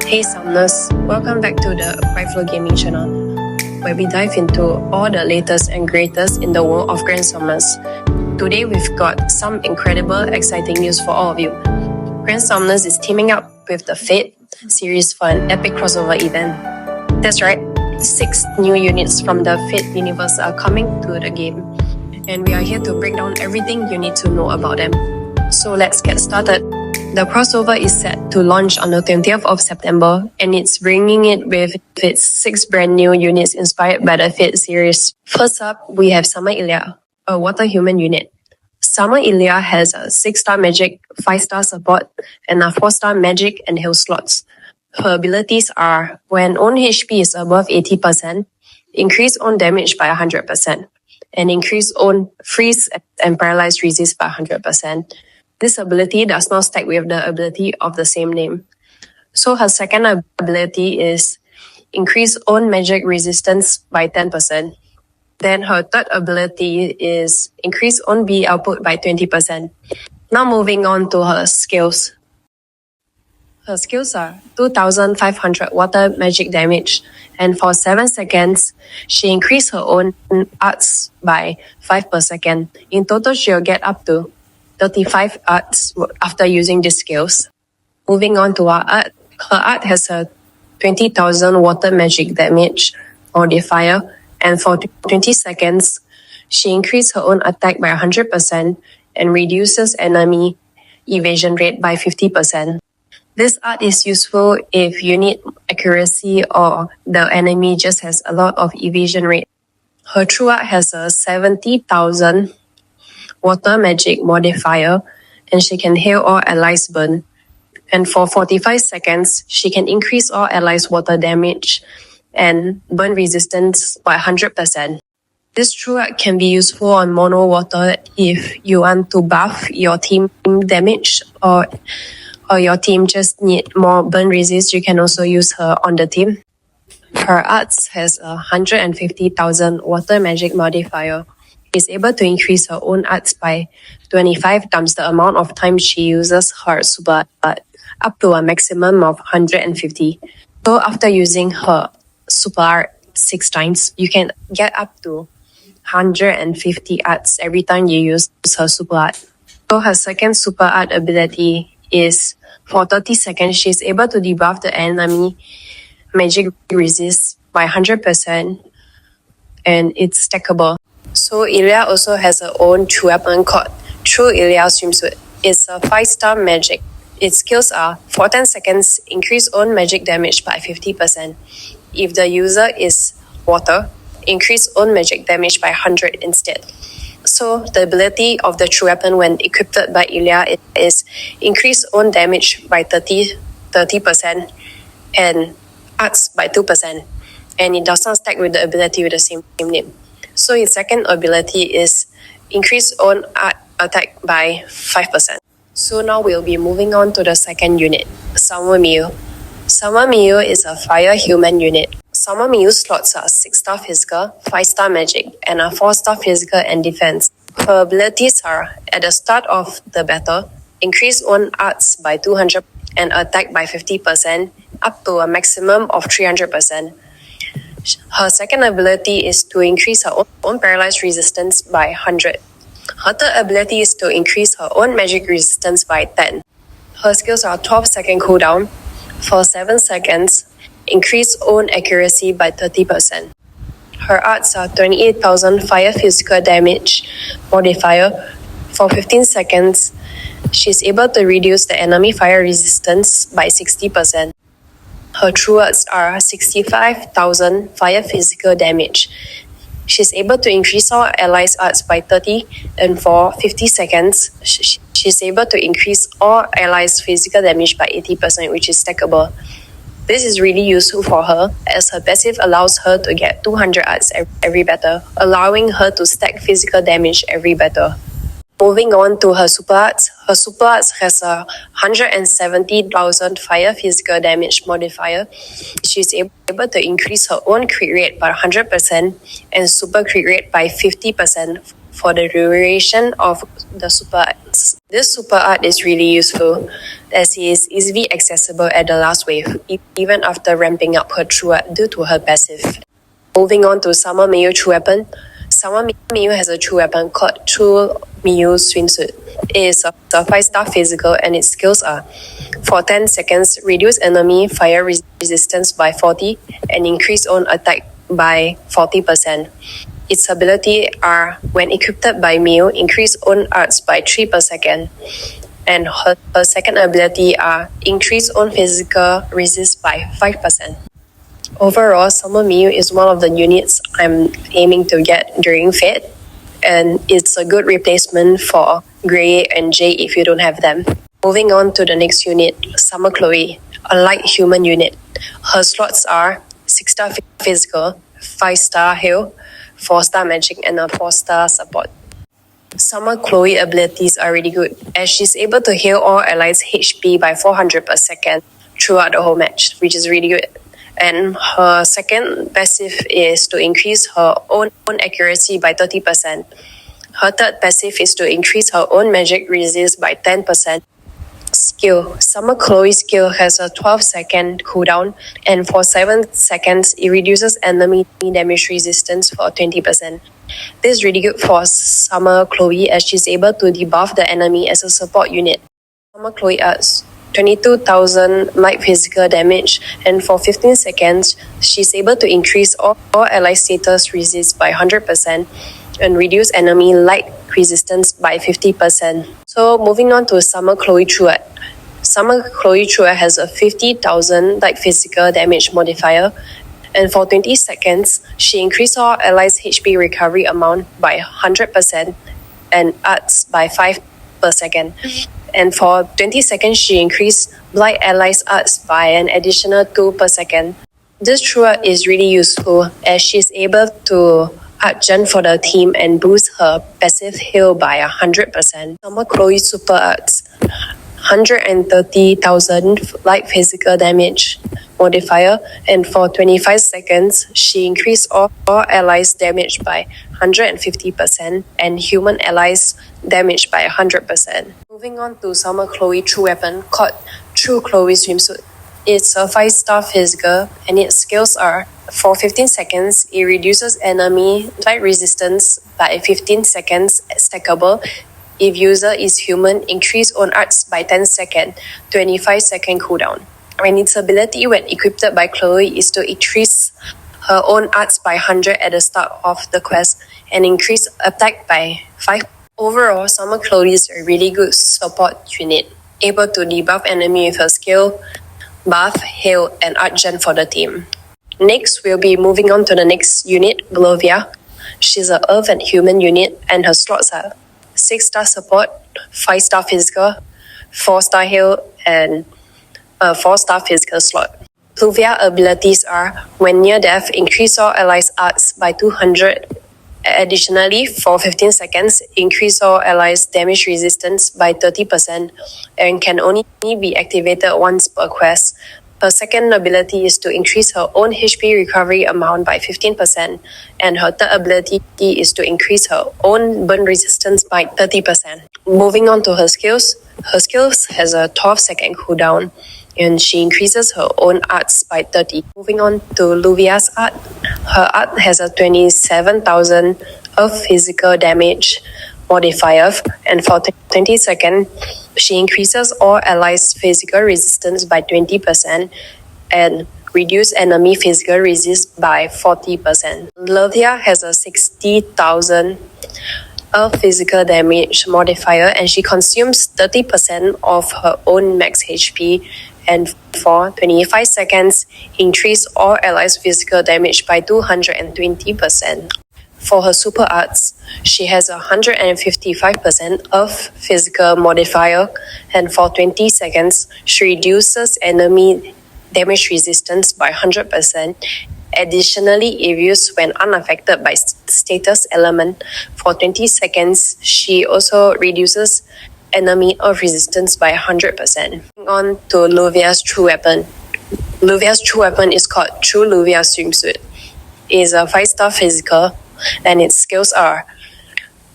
Hey Summoners, welcome back to the Applied Gaming channel, where we dive into all the latest and greatest in the world of Grand Summoners. Today we've got some incredible, exciting news for all of you. Grand Summoners is teaming up with the Fate series for an epic crossover event. That's right, 6 new units from the Fate universe are coming to the game, and we are here to break down everything you need to know about them. So let's get started. The crossover is set to launch on the 20th of September, and it's bringing it with its 6 brand new units inspired by the Fate series. First up, we have Summer Ilia, a water human unit. Summer Ilia has a 6-star magic, 5-star support, and a 4-star magic and heal slots. Her abilities are, when own HP is above 80%, increase own damage by 100%, and increase own freeze and paralyze resist by 100%. This ability does not stack with the ability of the same name. So her second ability is increase own magic resistance by 10%. Then her third ability is increase own B output by 20%. Now moving on to her skills. Her skills are 2500 water magic damage, and for 7 seconds, she increased her own arts by 5 per second. In total, she'll get up to 35 arts after using these skills. Moving on to her art has a 20,000 water magic damage modifier, and for 20 seconds, she increased her own attack by 100% and reduces enemy evasion rate by 50%. This art is useful if you need accuracy or the enemy just has a lot of evasion rate. Her true art has a 70,000 water magic modifier, and she can heal all allies burn. And for 45 seconds, she can increase all allies water damage and burn resistance by 100%. This true art can be useful on mono water if you want to buff your team damage or your team just need more burn resist. You can also use her on the team. Her arts has a 150,000 water magic modifier. Is able to increase her own arts by 25 times the amount of time she uses her super art, up to a maximum of 150. So after using her super art 6 times, you can get up to 150 arts every time you use her super art. So her second super art ability is, for 30 seconds, she's able to debuff the enemy magic resist by 100%, and it's stackable. So Ilia also has her own true weapon called True Ilia Swimsuit. It's a 5-star magic. Its skills are, for 10 seconds, increase own magic damage by 50%. If the user is water, increase own magic damage by 100 instead. So the ability of the true weapon when equipped by Ilia is increase own damage by 30% and arts by 2%. And it does not stack with the ability with the same name. So its second ability is increase own art attack by 5%. So now we'll be moving on to the second unit, Summer Miyu. Summer Miyu is a fire human unit. Summer Miyu slots are 6-star physical, 5-star magic, and a 4-star physical and defense. Her abilities are, at the start of the battle, increase own arts by 200 and attack by 50%, up to a maximum of 300%. Her second ability is to increase her own paralyzed resistance by 100. Her third ability is to increase her own magic resistance by 10. Her skills are 12-second cooldown. For 7 seconds, increase own accuracy by 30%. Her arts are 28,000 fire physical damage modifier. For 15 seconds, she's able to reduce the enemy fire resistance by 60%. Her true arts are 65,000 fire physical damage. She's able to increase all allies' arts by 30, and for 50 seconds, she's able to increase all allies' physical damage by 80%, which is stackable. This is really useful for her, as her passive allows her to get 200 arts every battle, allowing her to stack physical damage every battle. Moving on to her super arts. Her super arts has a 170,000 fire physical damage modifier. She's able to increase her own crit rate by 100% and super crit rate by 50% for the duration of the super arts. This super art is really useful as it is easily accessible at the last wave, even after ramping up her true art due to her passive. Moving on to Summer Miyu True Weapon. Summer Miyu has a true weapon called True Miyu Swimsuit. It is a 5-star physical and its skills are: for 10 seconds, reduce enemy fire resistance by 40 and increase own attack by 40%. Its ability are, when equipped by Miyu, increase own arts by 3 per second. And her second ability are, increase own physical resist by 5%. Overall, Summer Miyu is one of the units I'm aiming to get during Fate, and it's a good replacement for Grey and Jay if you don't have them. Moving on to the next unit, Summer Chloe, a light human unit. Her slots are 6-star physical, 5-star heal, 4-star magic, and a 4-star support. Summer Chloe abilities are really good, as she's able to heal all allies' HP by 400 per second throughout the whole match, which is really good. And her second passive is to increase her own accuracy by 30%. Her third passive is to increase her own magic resist by 10%. Skill. Summer Chloe's skill has a 12-second cooldown, and for 7 seconds, it reduces enemy damage resistance for 20%. This is really good for Summer Chloe as she's able to debuff the enemy as a support unit. Summer Chloe arts 22,000 light physical damage, and for 15 seconds, she's able to increase all ally status resist by 100% and reduce enemy light resistance by 50%. So moving on to Summer Chloe True Art. Summer Chloe True Art has a 50,000 light physical damage modifier, and for 20 seconds, she increased all allies' HP recovery amount by 100% and arts by 5 per second. And for 20 seconds, she increased Blight Allies arts by an additional 2 per second. This True Art is really useful as she's able to art gen for the team and boost her passive heal by 100%. Summer Chloe Super Arts 130,000 light physical damage modifier, and for 25 seconds, she increased all allies' damage by 150% and human allies' damage by 100%. Moving on to Summer Chloe True Weapon called True Chloe Swimsuit. It's a 5-star physical and its skills are: for 15 seconds, it reduces enemy light resistance by 15 seconds stackable. If user is human, increase own arts by 10 second, 25 second cooldown. And its ability when equipped by Chloe is to increase her own arts by 100 at the start of the quest and increase attack by 5. Overall, Summer Chloe is a really good support unit, able to debuff enemy with her skill, buff, heal, and art gen for the team. Next, we'll be moving on to the next unit, Glovia. She's an earth and human unit, and her slots are 6-star support, 5-star physical, 4-star heal, and a 4-star physical slot. Pluvia abilities are: when near death, increase all allies' arts by 200. Additionally, for 15 seconds, increase all allies' damage resistance by 30% and can only be activated once per quest. Her second ability is to increase her own HP recovery amount by 15%, and her third ability is to increase her own burn resistance by 30%. Moving on to her skills has a 12-second cooldown, and she increases her own arts by 30. Moving on to Luvia's art. Her art has a 27,000 of physical damage modifier, and for 20 seconds, she increases all allies' physical resistance by 20% and reduce enemy physical resist by 40%. Luvia has a 60,000 of physical damage modifier, and she consumes 30% of her own max HP, and for 25 seconds, increase all allies' physical damage by 220%. For her super arts, she has a 155% of physical modifier, and for 20 seconds, she reduces enemy damage resistance by 100%. Additionally, if used when unaffected by status element, for 20 seconds, she also reduces enemy of resistance by 100%. Moving on to Luvia's True Weapon. Luvia's True Weapon is called True Luvia Swimsuit. It is a 5-star physical, and its skills are: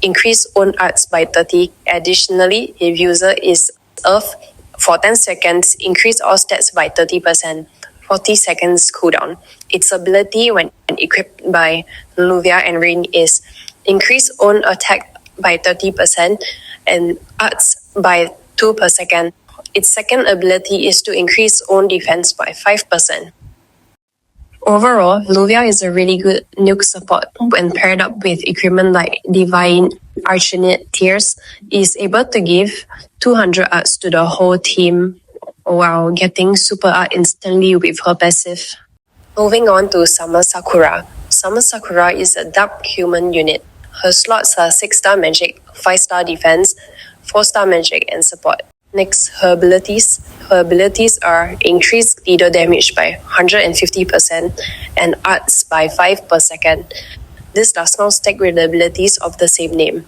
increase own arts by 30. Additionally, if user is Earth for 10 seconds, increase all stats by 30%. 40 seconds cooldown. Its ability when equipped by Luvia and Rain is increase own attack by 30% and arts by 2 per second. Its second ability is to increase own defense by 5%. Overall, Luvia is a really good nuke support when paired up with equipment like Divine Arcanite Tears. Is able to give 200 arts to the whole team while getting super art instantly with her passive. Moving on to Summer Sakura. Summer Sakura is a dark human unit. Her slots are 6-star magic, 5-star defense, 4-star magic, and support. Next, her abilities. Her abilities are increase leader damage by 150% and arts by 5 per second. This does not stack with the abilities of the same name.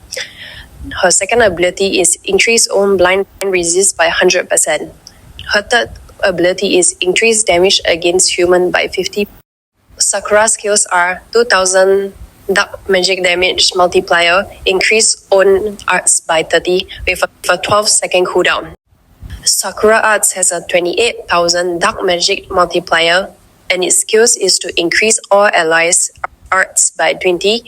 Her second ability is increase own blind resist by 100%. Her third ability is increase damage against human by 50. Sakura skills are 2000 dark magic damage multiplier, increase own arts by 30 with a 12-second cooldown. Sakura Arts has a 28,000 dark magic multiplier, and its skills is to increase all allies' arts by 20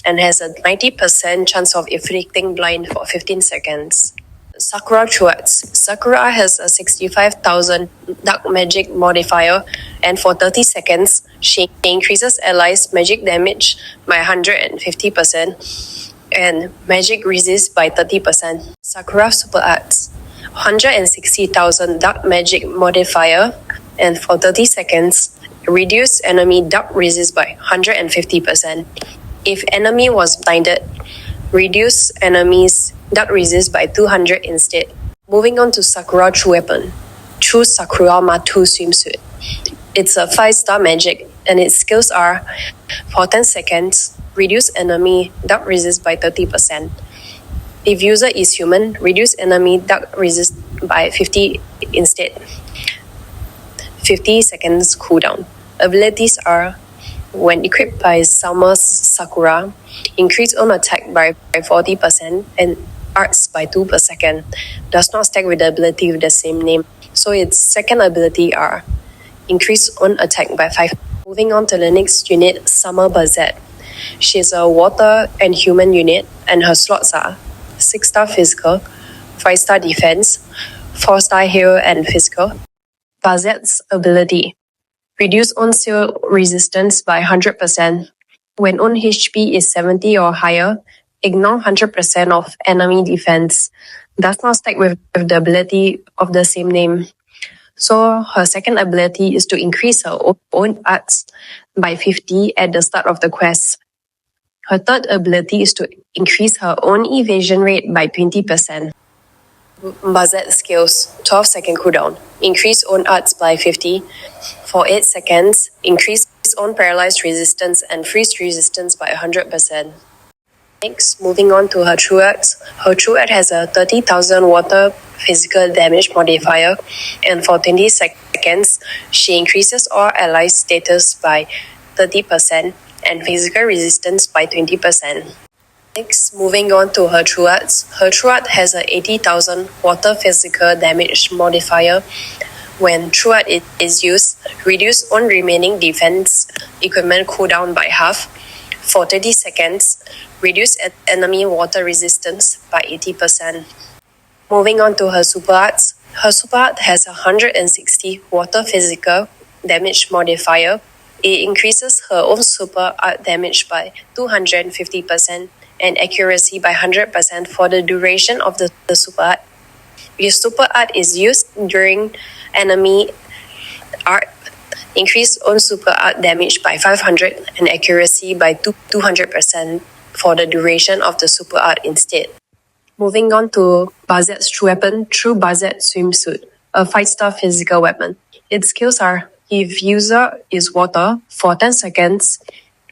and has a 90% chance of inflicting blind for 15 seconds. Sakura True Arts. Sakura has a 65,000 dark magic modifier, and for 30 seconds, she increases allies' magic damage by 150% and magic resist by 30%. Sakura Super Arts. 160,000 dark magic modifier, and for 30 seconds, reduce enemy dark resist by 150%. If enemy was blinded, reduce enemies dark resist by 200 instead. Moving on to Sakura True Weapon. True Sakura Matu Swimsuit. It's a 5-star magic, and its skills are for 10 seconds, reduce enemy dark resist by 30%. If user is human, reduce enemy dark resist by 50 instead. 50 seconds cooldown. Abilities are when equipped by Summer Sakura, increase own attack by 40% and arts by 2 per second. Does not stack with the ability with the same name. So its second ability are increase own attack by 5. Moving on to the next unit, Summer Bazette. She's a water and human unit, and her slots are 6-star physical, 5-star defense, 4-star hero and physical. Bazette's ability. Reduce own seal resistance by 100%. When own HP is 70 or higher, ignore 100% of enemy defense. Does not stack with the ability of the same name. So her second ability is to increase her own arts by 50 at the start of the quest. Her third ability is to increase her own evasion rate by 20%. Bazette skills, 12-second cooldown. Increase own arts by 50 for 8 seconds. Increase own paralyzed resistance and freeze resistance by 100%. Next, moving on to her True Arts. Her True Art has a 30,000 water physical damage modifier, and for 20 seconds, she increases all allies' status by 30% and physical resistance by 20%. Next, moving on to her True Arts. Her True Art has a 80,000 water physical damage modifier. When True Art is used, reduce on remaining defense equipment cooldown by half. For 30 seconds, reduce enemy water resistance by 80%. Moving on to her Super Arts. Her Super Art has a 160 water physical damage modifier. It increases her own super art damage by 250% and accuracy by 100% for the duration of the super art. If super art is used during enemy art, increase own super art damage by 500 and accuracy by 200% for the duration of the super art instead. Moving on to Bazette's True Weapon, True Bazette Swimsuit, a 5-star physical weapon. Its skills are: if user is water, for 10 seconds,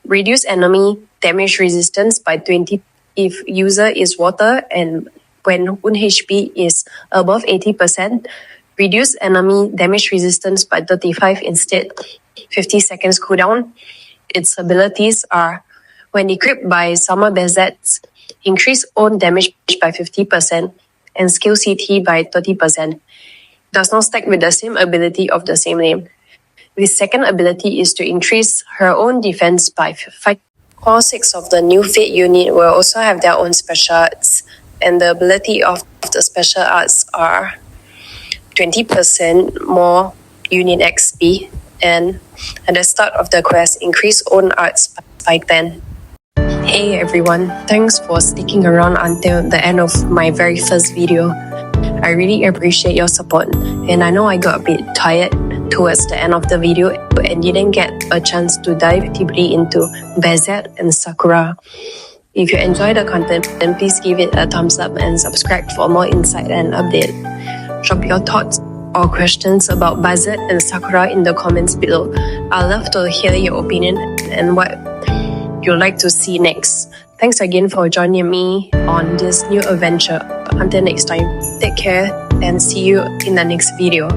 reduce enemy damage resistance by 20. If user is water and when own HP is above 80%, reduce enemy damage resistance by 35 instead. 50 seconds cooldown. Its abilities are: when equipped by Summer Bazette, increase own damage by 50%, and scale CT by 30%. Does not stack with the same ability of the same name. The second ability is to increase her own defense by 5. All 6 of the new Fate unit will also have their own special arts, and the ability of the special arts are 20% more unit XP, and at the start of the quest, increase own arts by 10. Hey everyone, thanks for sticking around until the end of my very first video. I really appreciate your support, and I know I got a bit tired towards the end of the video and didn't get a chance to dive deeply into Bezet and Sakura. If you enjoy the content, then please give it a thumbs up and subscribe for more insight and update. Drop your thoughts or questions about Bezet and Sakura in the comments below. I'd love to hear your opinion and what you'd like to see next. Thanks again for joining me on this new adventure. Until next time, take care and see you in the next video.